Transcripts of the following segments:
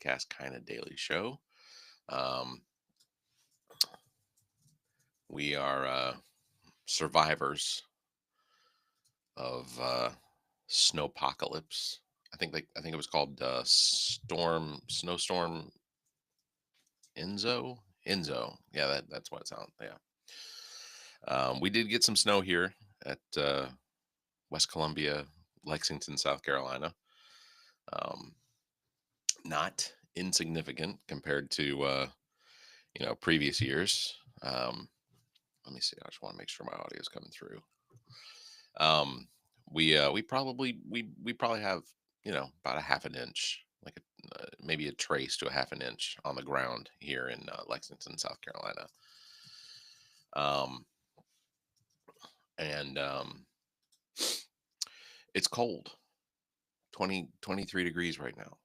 Podcast kind of daily show. Um, we are survivors of snowpocalypse. I think it was called snowstorm Enzo. Yeah, that's what it sounds. Yeah. We did get some snow here at West Columbia, Lexington, South Carolina. Um, Not insignificant compared to previous years. Let me see. I just want to make sure my audio is coming through. Um, we probably have about a half an inch, like maybe a trace to a half an inch on the ground here in Lexington, South Carolina. Um, and It's cold, 23 degrees right now.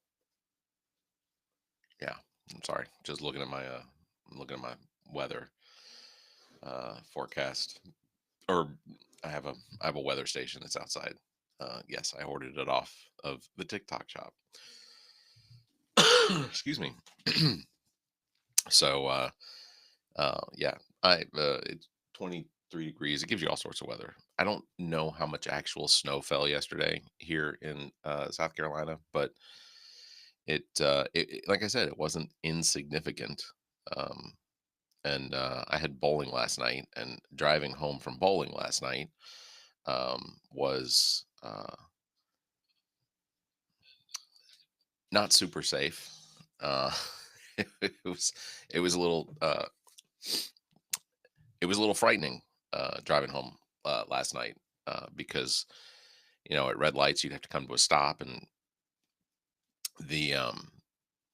Yeah, I'm sorry. Just looking at my weather forecast, or I have a weather station that's outside. Yes, I ordered it off of the TikTok shop. Excuse me. So yeah, it's 23 degrees. It gives you all sorts of weather. I don't know how much actual snow fell yesterday here in South Carolina, but like I said, it wasn't insignificant. Um, and I had bowling last night, and driving home from bowling last night was not super safe. Uh, it was it was a little it was a little frightening driving home last night because at red lights you'd have to come to a stop, and the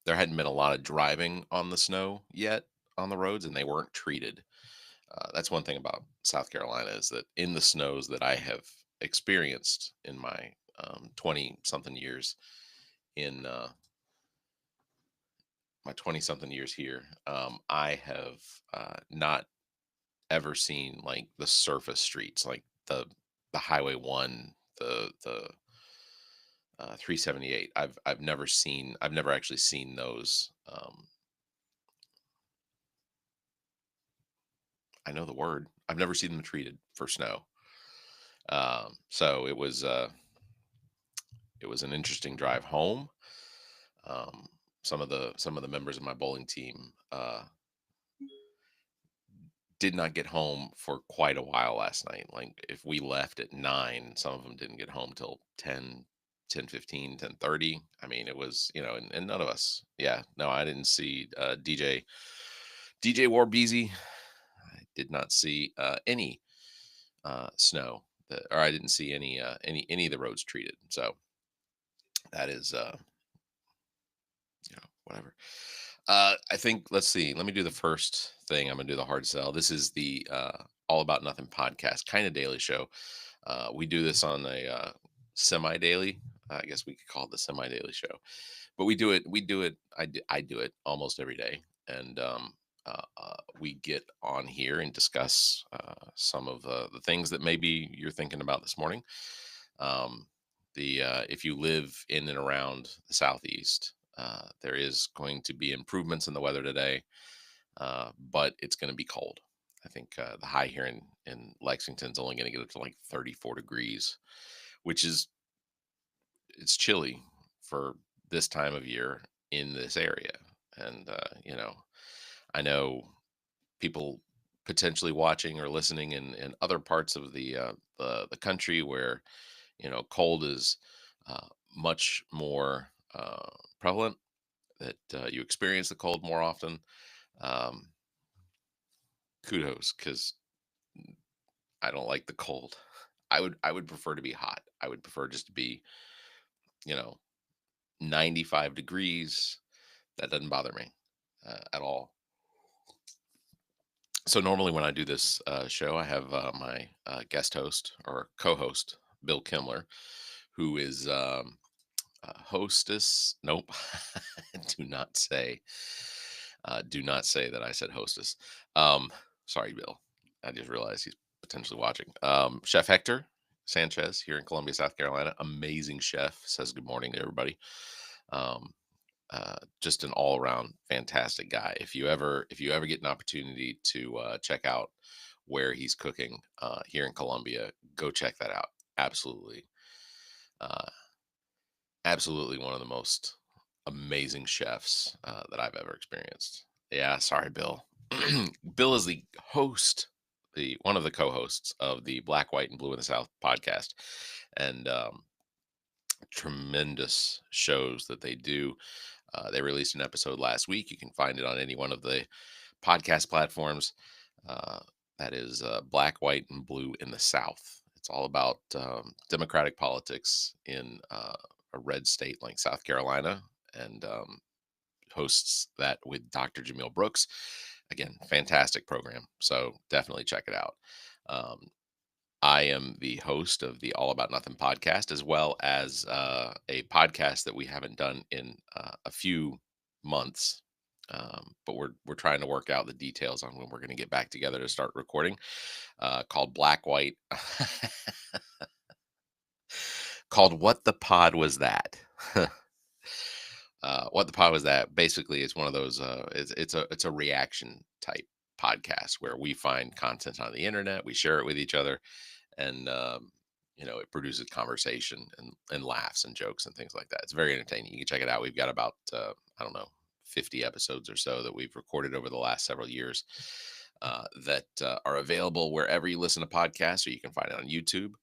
there hadn't been a lot of driving on the snow yet on the roads, and they weren't treated. That's one thing about South Carolina, is that in the snows that I have experienced in my 20 something years in my 20 something years here, I have not ever seen like the surface streets, like the Highway 1, the 378. I've never actually seen those. I know the word. I've never seen them treated for snow. So it was an interesting drive home. Um, some of the members of my bowling team did not get home for quite a while last night. Like if we left at 9, some of them didn't get home till 10:15, 10:30. I mean, it was, and none of us. Yeah, no, I didn't see DJ Warbeezy. I did not see any snow or I didn't see any of the roads treated. So that is whatever. I think, let's see. Let me do the first thing. I'm gonna do the hard sell. This is the All About Nothing podcast, kind of daily show. We do this on a semi daily. I guess we could call it the semi daily show, but we do it. We do it. I do it almost every day, and we get on here and discuss some of the things that maybe you're thinking about this morning. Um, the If you live in and around the southeast, there is going to be improvements in the weather today, but it's going to be cold. I think the high here in Lexington's only going to get up to like 34 degrees, which is it's chilly for this time of year in this area. And I know people potentially watching or listening in other parts of the country where cold is uh, much more prevalent, that you experience the cold more often. um, Kudos, because I don't like the cold. I would prefer to be hot. I would prefer just to be you know 95 degrees. That doesn't bother me at all. So normally when I do this show, I have my guest host or co-host, Bill Kimler, who is hostess. Nope. do not say do not say that I said hostess. um Sorry, Bill. I just realized he's potentially watching. Chef Hector Sanchez here in Columbia, South Carolina, amazing chef, says good morning to everybody. um just an all around fantastic guy. If you ever get an opportunity to check out where he's cooking here in Colombia, go check that out. Absolutely, uh, absolutely one of the most amazing chefs that I've ever experienced. Yeah, sorry, Bill. Bill is the host, the one of the co-hosts of the Black, White, and Blue in the South podcast, and tremendous shows that they do. They released an episode last week. You can find it on any one of the podcast platforms. Uh, that is Black, White, and Blue in the South. It's all about democratic politics in a red state like South Carolina, and hosts that with Dr. Jamil Brooks. Again, fantastic program. So definitely check it out. Um, I am the host of the All About Nothing podcast, as well as a podcast that we haven't done in a few months. But we're trying to work out the details on when we're going to get back together to start recording. Called Black White, called What the Pod Was That? What the Pod Was That? Basically, it's one of those. It's a reaction type podcast where we find content on the internet, we share it with each other, and it produces conversation and laughs and jokes and things like that. It's very entertaining. You can check it out. We've got about I don't know, 50 episodes or so that we've recorded over the last several years that are available wherever you listen to podcasts, or you can find it on YouTube.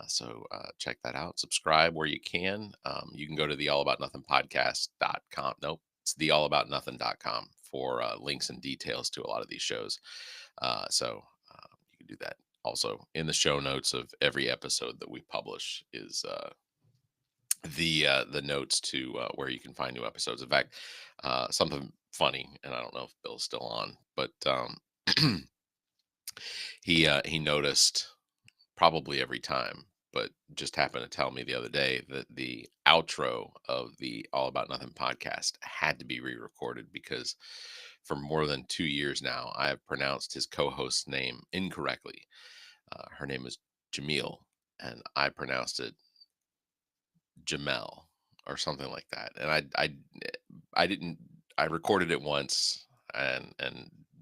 So check that out. Subscribe where you can. You can go to the allaboutnothingpodcast.com. Nope, it's theallaboutnothing.com for links and details to a lot of these shows. So you can do that. Also, in the show notes of every episode that we publish is the notes to where you can find new episodes. In fact, something funny, and I don't know if Bill's still on, but he noticed probably every time, but just happened to tell me the other day that the outro of the All About Nothing podcast had to be re-recorded because for more than 2 years now, I have pronounced his co-host's name incorrectly. Her name is Jamil, and I pronounced it Jamel or something like that. And I didn't. I recorded it once and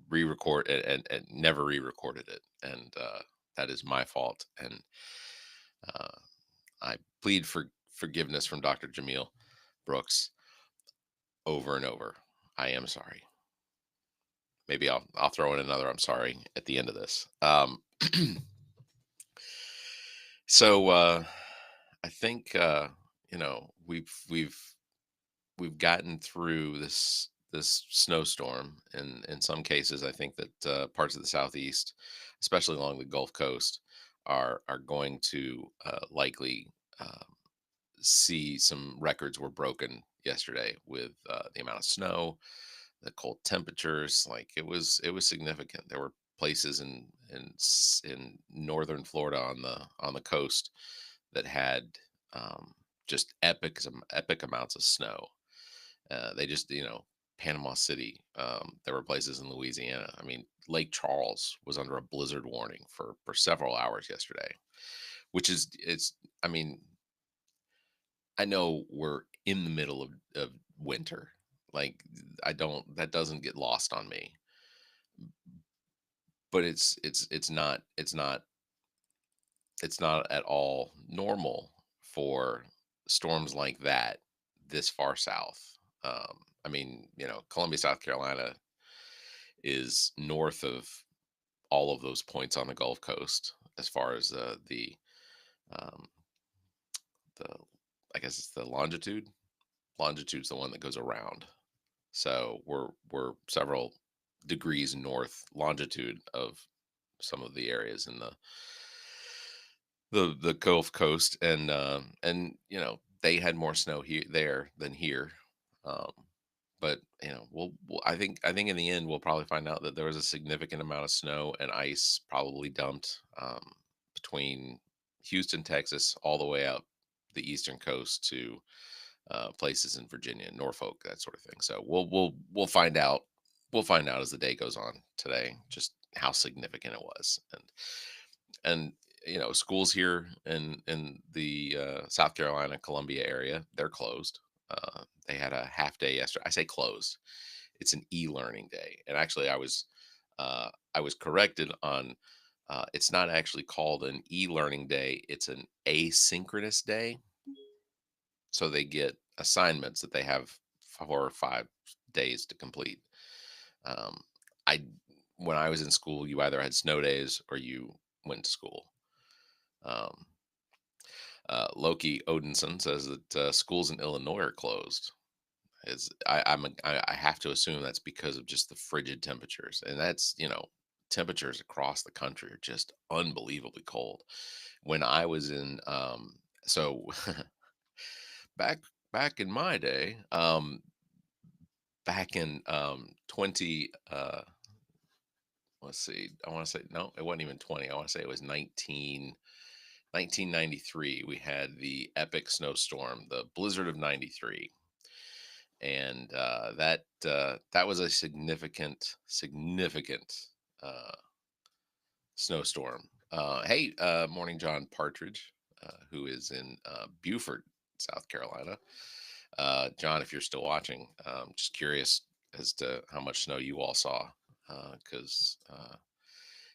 re-record and never re-recorded it, and that is my fault. And uh, I plead for forgiveness from Dr. Jamil Brooks over and over. I am sorry. Maybe I'll throw in another I'm sorry at the end of this. So I think we've gotten through this snowstorm, and in some cases I think that parts of the southeast, especially along the Gulf Coast, are going to likely see some records were broken yesterday with the amount of snow, the cold temperatures. Like it was significant. There were places in northern Florida on the coast that had just epic amounts of snow. They just Panama City. There were places in Louisiana. I mean, Lake Charles was under a blizzard warning for several hours yesterday, which is it's. I mean, I know we're in the middle of winter. Like I don't that doesn't get lost on me. But it's not at all normal for storms like that this far south. I mean, Columbia, South Carolina is north of all of those points on the Gulf Coast as far as um, the I guess it's the longitude. Longitude's the one that goes around. So we're several degrees north longitude of some of the areas in the Gulf Coast, and they had more snow here there than here. Um, but I think in the end we'll probably find out that there was a significant amount of snow and ice probably dumped between Houston, Texas, all the way up the eastern coast to places in Virginia, Norfolk, that sort of thing. So we'll find out. We'll find out as the day goes on today just how significant it was, and schools here in the South Carolina Columbia area, they're closed. They had a half day yesterday. I say closed. It's an e-learning day, and actually, I was corrected on. It's not actually called an e-learning day. It's an asynchronous day. So they get assignments that they have 4 or 5 days to complete. Um, I When I was in school, you either had snow days or you went to school. Um, Loki Odinson says that schools in Illinois are closed. I have to assume that's because of just the frigid temperatures, and that's temperatures across the country are just unbelievably cold. When I was in so back back in my day, back in 20 let's see, I want to say no, it wasn't even 20. I want to say it was 1993. We had the epic snowstorm, the blizzard of 93, and that was a significant uh, snowstorm. Hey, morning, John Partridge, who is in Beaufort, South Carolina. John, if you're still watching, just curious as to how much snow you all saw, because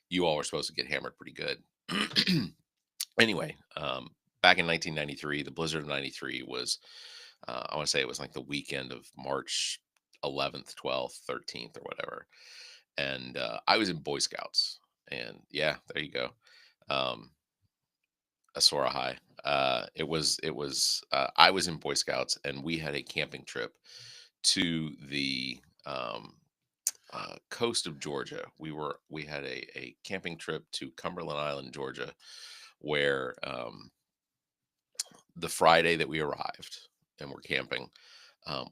you all were supposed to get hammered pretty good. Anyway, back in 1993, the blizzard of 93 was, I want to say it was like the weekend of March 11th, 12th, 13th, or whatever. And I was in Boy Scouts. And yeah, there you go. Um, Asora High. I was in Boy Scouts and we had a camping trip to the coast of Georgia. We had a camping trip to Cumberland Island, Georgia, where the Friday that we arrived and we're camping,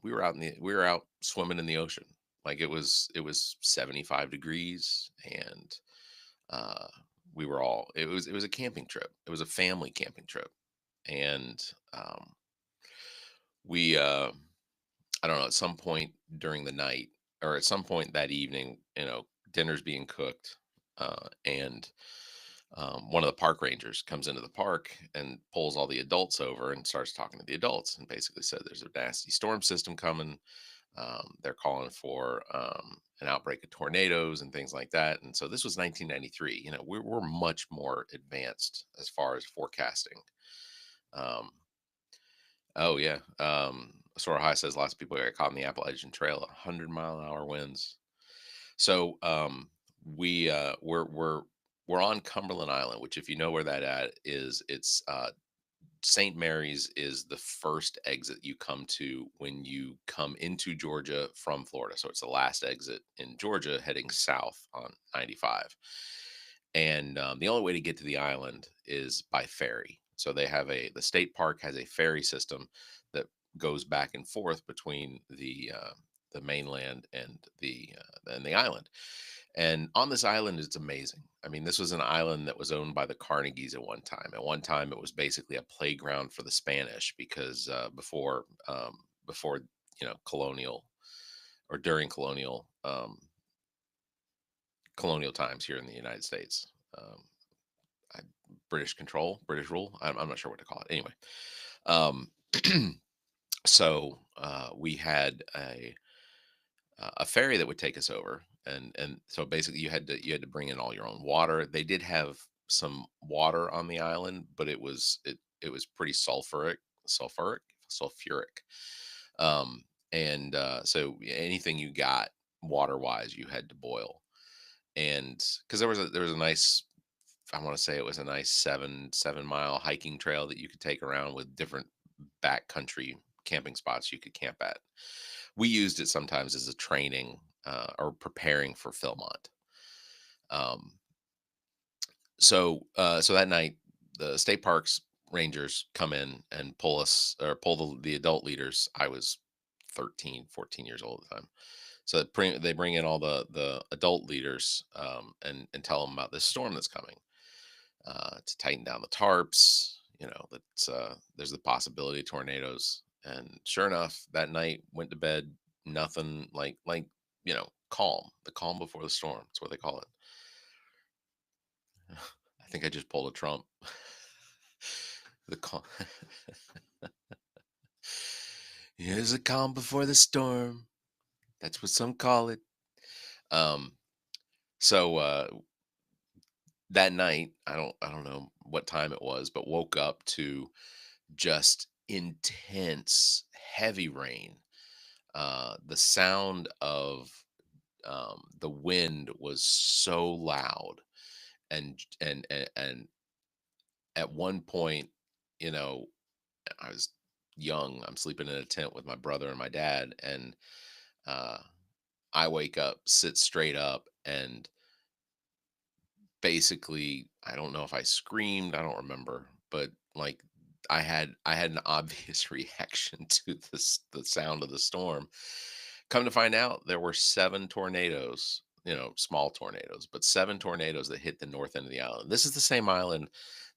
we were out swimming in the ocean. Like it was 75 degrees, and uh, it was a camping trip. It was a family camping trip, and we I don't know, at some point during the night or at some point that evening, dinner's being cooked, and one of the park rangers comes into the park and pulls all the adults over and starts talking to the adults and basically said there's a nasty storm system coming. They're calling for an outbreak of tornadoes and things like that. And so this was 1993. We're much more advanced as far as forecasting. Um, oh yeah. Sora High says lots of people got caught in the Appalachian Trail, 100-mile-an-hour winds. So we're on Cumberland Island, which if you know where that at is, it's St. Mary's is the first exit you come to when you come into Georgia from Florida. So it's the last exit in Georgia heading south on 95. And the only way to get to the island is by ferry. So the state park has a ferry system that goes back and forth between the mainland and the island. And on this island, it's amazing. I mean, this was an island that was owned by the Carnegies at one time. At one time, it was basically a playground for the Spanish because before colonial or during colonial times here in the United States, I, British control, British rule. I'm not sure what to call it. Anyway, um, so we had a ferry that would take us over, and so basically you had to bring in all your own water. They did have some water on the island, but it was pretty sulfuric sulfuric um and so anything you got water wise you had to boil. And because there was a nice, I want to say it was a nice 7 mile hiking trail that you could take around with different backcountry camping spots you could camp at. We used it sometimes as a training or preparing for Philmont. Um, so that night, the state parks rangers come in and pull the adult leaders. I was 13, 14 years old at the time. So they bring in all the adult leaders and tell them about this storm that's coming, to tighten down the tarps. That there's the possibility of tornadoes. And sure enough, that night went to bed, nothing calm, the calm before the storm. That's what they call it. I think I just pulled a Trump. The calm. Here's a calm before the storm. That's what some call it. Um, so that night, I don't know what time it was, but woke up to just intense, heavy rain. The sound of the wind was so loud, and at one point, you know, I was young. I'm sleeping in a tent with my brother and my dad, and uh, I wake up, sit straight up, and basically, I don't know if I screamed, I don't remember, but like I had an obvious reaction to the sound of the storm. Come to find out, there were 7 tornadoes, small tornadoes, but 7 tornadoes that hit the north end of the island. This is the same island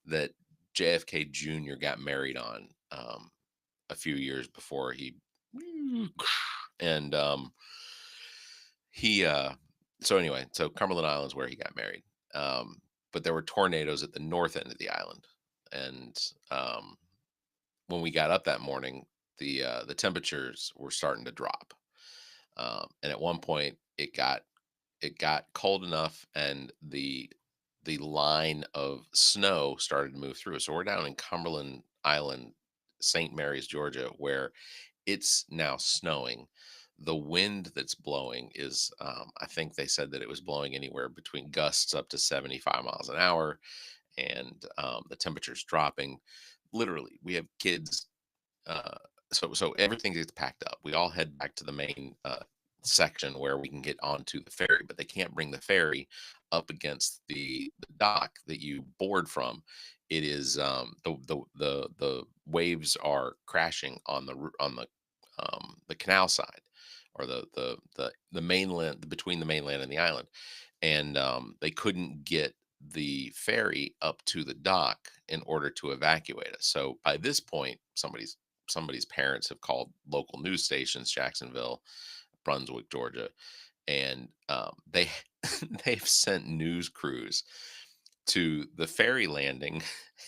that JFK Jr. got married on a few years before he and he so anyway, so Cumberland Island's where he got married. Um, but there were tornadoes at the north end of the island. And when we got up that morning, the temperatures were starting to drop. And at one point it got cold enough, and the line of snow started to move through. So we're down in Cumberland Island, St. Mary's, Georgia, where it's now snowing. The wind that's blowing is, I think they said that it was blowing anywhere between gusts up to 75 miles an hour, and the temperature's dropping. Literally, we have kids. Uh, so everything gets packed up. We all head back to the main section where we can get onto the ferry, but they can't bring the ferry up against the dock that you board from. It is the waves are crashing on the canal side, or the mainland, between the mainland and the island, and they couldn't get the ferry up to the dock in order to evacuate us. So by this point, somebody's parents have called local news stations, Jacksonville, Brunswick, Georgia, and they they've sent news crews to the ferry landing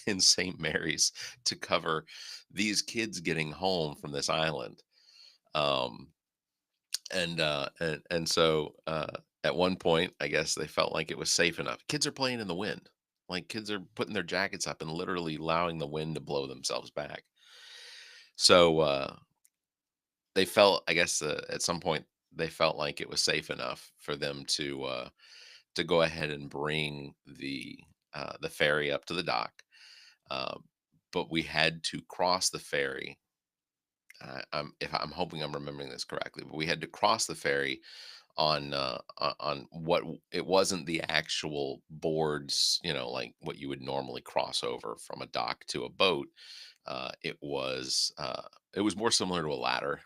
in St. Mary's to cover these kids getting home from this island. Um, and so at one point, I guess they felt like it was safe enough. Kids are playing in the wind. Like, kids are putting their jackets up and literally allowing the wind to blow themselves back. So they felt, I guess, at some point they felt like it was safe enough for them to go ahead and bring the ferry up to the dock. Um, but we had to cross the ferry. I'm hoping I'm remembering this correctly, but we had to cross the ferry on it wasn't the actual boards, like what you would normally cross over from a dock to a boat. It was more similar to a ladder.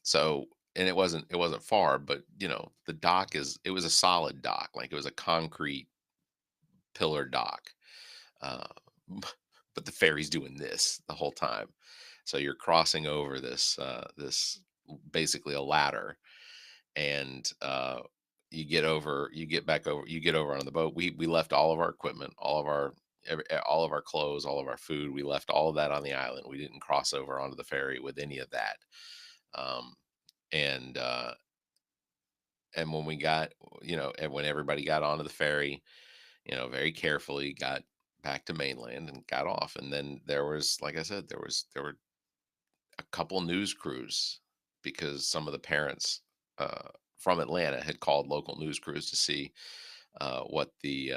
So, and it wasn't far, but the dock it was a solid dock, like it was a concrete pillar dock. uh, but the ferry's doing this the whole time. So you're crossing over this basically a ladder, and you get over on the boat. We left all of our equipment, all of our clothes, all of our food. We left all of that on the island. We didn't cross over onto the ferry with any of that. Um, and and when we got, and when everybody got onto the ferry, very carefully got back to mainland and got off. And then there was, like I said, there were a couple news crews, because some of the parents from Atlanta had called local news crews to see what the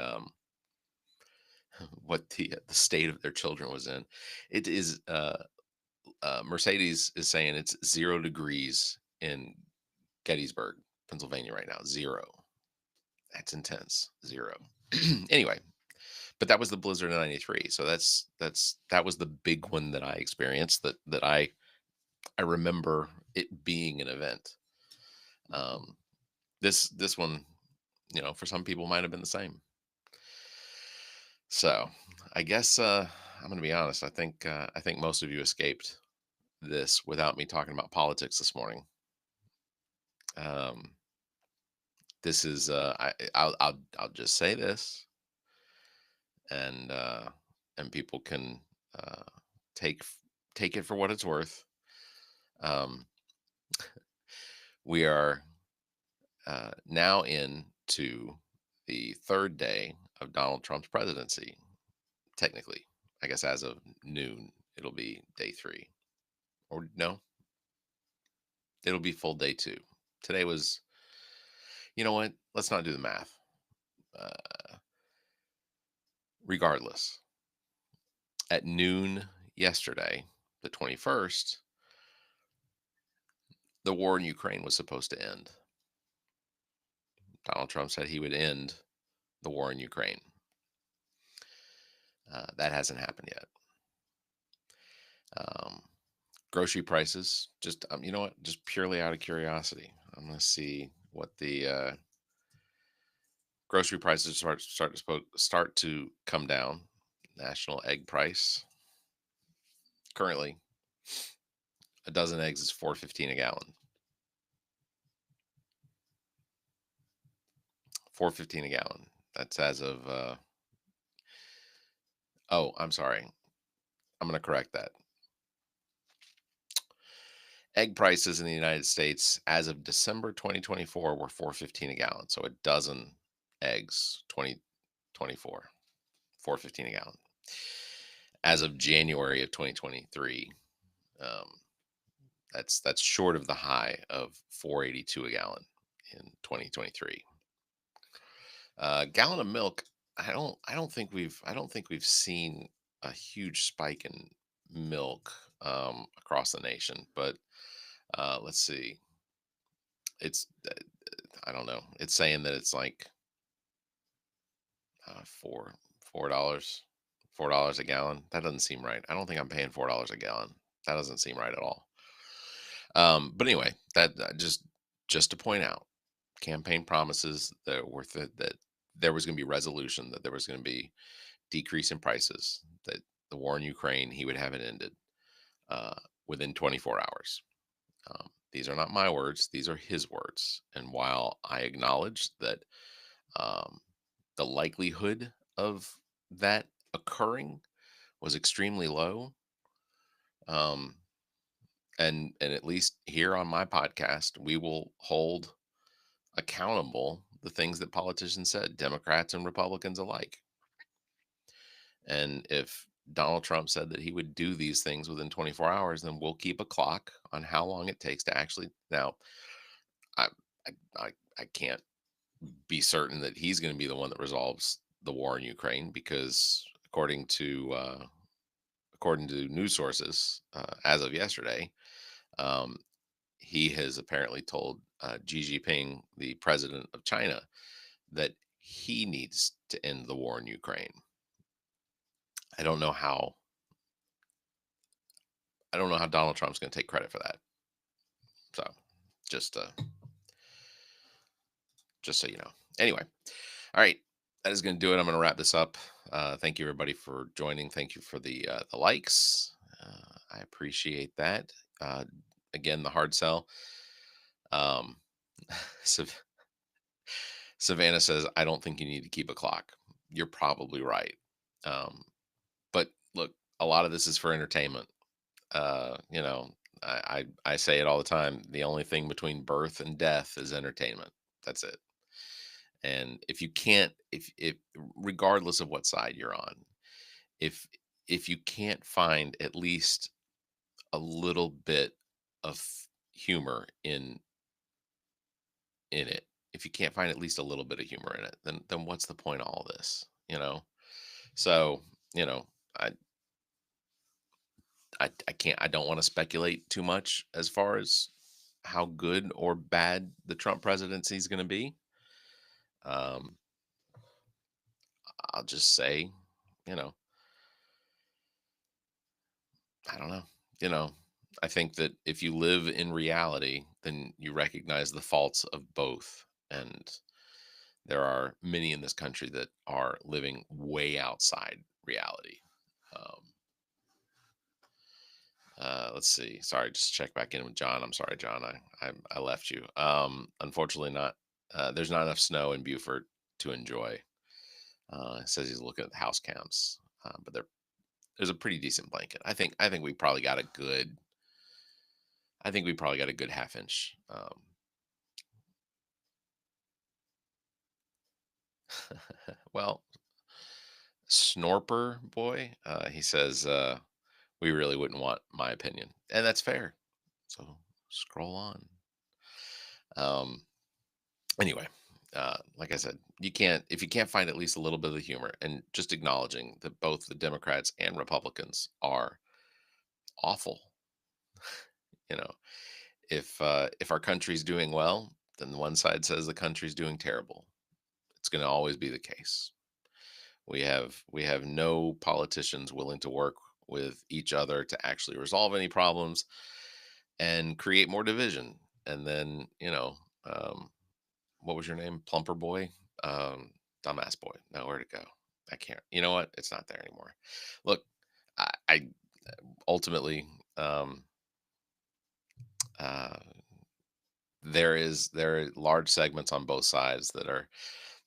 state of their children was in. It is Mercedes is saying it's 0 degrees in Gettysburg, Pennsylvania right now. Zero. That's intense. Zero. Anyway, but that was the blizzard of '93. So that was the big one that I experienced, that I remember it being an event. Um, this one, for some people might have been the same. So I guess I'm going to be honest. I think most of you escaped this without me talking about politics this morning. Um, this is I'll just say this, and people can uh, take take it for what it's worth. Um, we are now into the third day of Donald Trump's presidency. Technically, I guess as of noon, it'll be day three. Or no, it'll be full day two. Today was, you know what? Let's not do the math. Uh, Regardless, at noon yesterday, the 21st, the war in Ukraine was supposed to end. Donald Trump said he would end the war in Ukraine. That hasn't happened yet. Um, Grocery prices, just you know what? Just purely out of curiosity, I'm going to see what the grocery prices start to come down. National egg price currently, a dozen eggs is 4.15 a gallon. 4.15 a gallon. That's as of. Oh, I'm sorry. I'm going to correct that. Egg prices in the United States as of December 2024 were 4.15 a gallon. So a dozen eggs 2024, 4.15 a gallon. As of January of 2023, um, that's short of the high of 4.82 a gallon in 2023. Gallon of milk. I don't think we've seen a huge spike in milk across the nation, but let's see. It's I don't know. It's saying that it's like four dollars, $4 a gallon. That doesn't seem right. I don't think I'm paying $4 a gallon. That doesn't seem right at all. But anyway, that just to point out, campaign promises that were that there was going to be resolution, that there was going to be decrease in prices, that the war in Ukraine he would have it ended uh, within 24 hours. These are not my words; these are his words. And while I acknowledge that um, the likelihood of that occurring was extremely low, um, and at least here on my podcast, we will hold accountable the things that politicians said, Democrats and Republicans alike. And if Donald Trump said that he would do these things within 24 hours, then we'll keep a clock on how long it takes to actually. Now, I I can't be certain that he's going to be the one that resolves the war in Ukraine, because according to news sources, as of yesterday, um, he has apparently told Xi Jinping, the president of China, that he needs to end the war in Ukraine. I don't know how. I don't know how Donald Trump's going to take credit for that. So, just just so you know. Anyway, all right, that is going to do it. I'm going to wrap this up. Thank you everybody for joining. Thank you for the likes. I appreciate that. Uh, Again, the hard sell. Um, Sav- Savannah says, I don't think you need to keep a clock. You're probably right. Um, but look, a lot of this is for entertainment. You know, I say it all the time. The only thing between birth and death is entertainment. That's it. And if you can't, if regardless of what side you're on, if if you can't find at least a little bit of humor in it, if you can't find at least a little bit of humor in it, then what's the point of all this? You know. So you know, I I can't. I don't want to speculate too much as far as how good or bad the Trump presidency is going to be. Um, I'll just say, you know, I don't know. You know, I think that if you live in reality, then you recognize the faults of both. And there are many in this country that are living way outside reality. Um, let's see. Sorry, just check back in with John. I'm sorry, John. I left you. Unfortunately, not. There's not enough snow in Beaufort to enjoy. It says he's looking at the house cams, but they're There's a pretty decent blanket. I think we probably got a good. I think we probably got a good half inch. Well, Snorper boy, he says we really wouldn't want my opinion, and that's fair. So scroll on. Um, anyway, like I said, you can't if you can't find at least a little bit of the humor, and just acknowledging that both the Democrats and Republicans are awful. You know, if our country's doing well, then one side says the country's doing terrible. It's going to always be the case. We have no politicians willing to work with each other to actually resolve any problems and create more division. And then, what was your name? Plumper boy? Dumbass boy. No, where'd it go? I can't. You know what? It's not there anymore. Look, I ultimately, um, uh, there are large segments on both sides that are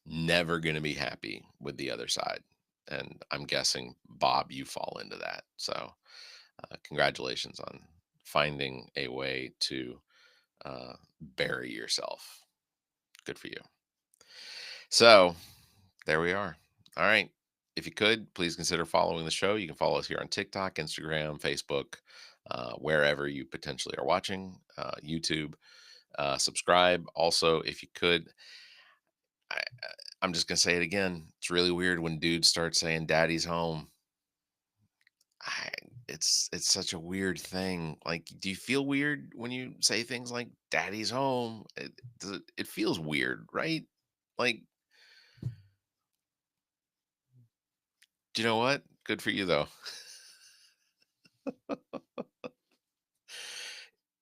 never going to be happy with the other side, and I'm guessing, Bob, you fall into that. So congratulations on finding a way to bury yourself. Good for you. So there we are. All right. If you could, please consider following the show. You can follow us here on TikTok, Instagram, Facebook, wherever you potentially are watching, YouTube. Subscribe. Also, if you could, I, I'm just gonna say it again. It's really weird when dudes start saying "Daddy's home." I, it's such a weird thing. Like, do you feel weird when you say things like "Daddy's home"? It feels weird, right? Like, do you know what? Good for you though.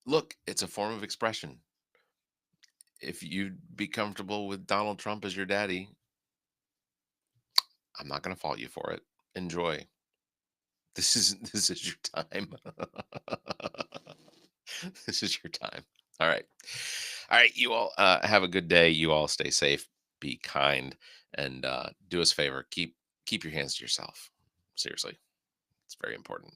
Look, it's a form of expression. If you'd be comfortable with Donald Trump as your daddy, I'm not gonna fault you for it. Enjoy. This is your time. This is your time. All right. All right. You all have a good day. You all stay safe, be kind, and do us a favor. Keep your hands to yourself. Seriously. It's very important.